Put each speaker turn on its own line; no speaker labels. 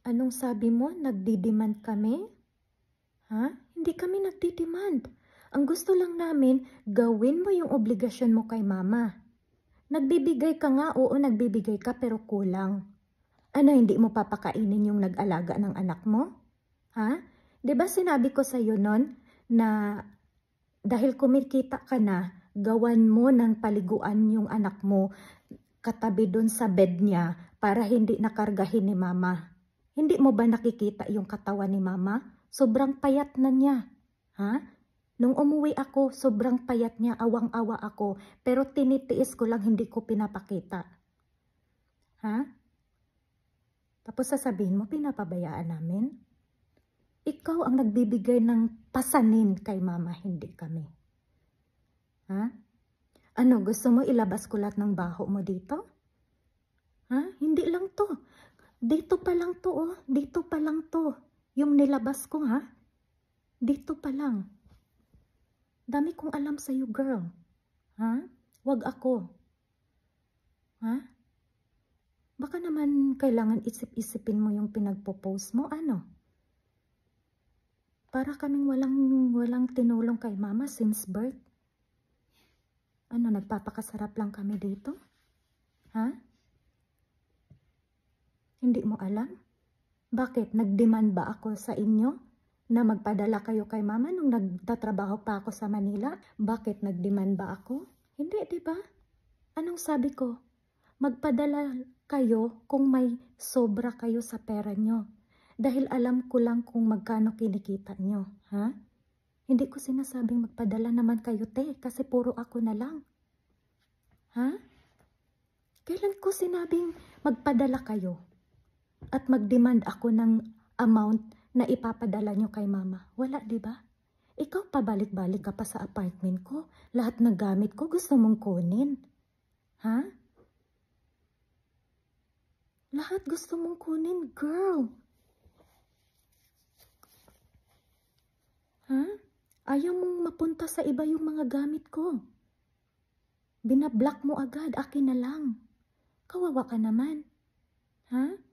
Anong sabi mo? Nagdidemand kami? Ha? Hindi kami nagdidemand. Ang gusto lang namin, gawin mo yung obligasyon mo kay mama. Nagbibigay ka nga, oo nagbibigay ka pero kulang. Ano, hindi mo papakainin yung nag-alaga ng anak mo? Ha? 'Di ba sinabi ko sa iyo nun na dahil kumikita ka na, gawan mo ng paliguan yung anak mo katabi dun sa bed niya para hindi nakargahin ni mama. Hindi mo ba nakikita yung katawan ni mama? Sobrang payat na niya. Ha? Nung umuwi ako, sobrang payat niya, awang-awa ako. Pero tinitiis ko lang, hindi ko pinapakita. Ha? Tapos sasabihin mo, pinapabayaan namin? Ikaw ang nagbibigay ng pasanin kay mama, hindi kami. Ha? Ano, gusto mo ilabas ko lahat ng baho mo dito? Ha? Hindi lang to. Dito pa lang to, oh. Dito pa lang to. Yung nilabas ko, ha? Dito pa lang. Dami kong alam sa'yo, girl. Ha? Wag ako. Ha? Baka naman kailangan isip-isipin mo yung pinagpo-post mo, ano? Para kaming walang tinulong kay mama since birth. Ano, nagpapakasarap lang kami dito? Ha? Hindi mo alam? Bakit? Nag-demand ba ako sa inyo na magpadala kayo kay mama nung nagtatrabaho pa ako sa Manila? Bakit nag-demand ba ako? Hindi, di ba? Anong sabi ko? Magpadala kayo kung may sobra kayo sa pera nyo. Dahil alam ko lang kung magkano kinikita nyo. Ha? Hindi ko sinasabing magpadala naman kayo, te, kasi puro ako na lang. Ha? Kailan ko sinabing magpadala kayo? At mag-demand ako ng amount na ipapadala nyo kay mama. Wala, di ba? Ikaw pabalik-balik ka pa sa apartment ko. Lahat ng gamit ko gusto mong kunin. Ha? Lahat gusto mong kunin, girl. Ha? Ayaw mong mapunta sa iba yung mga gamit ko. Binablock mo agad, akin na lang. Kawawa ka naman. Ha?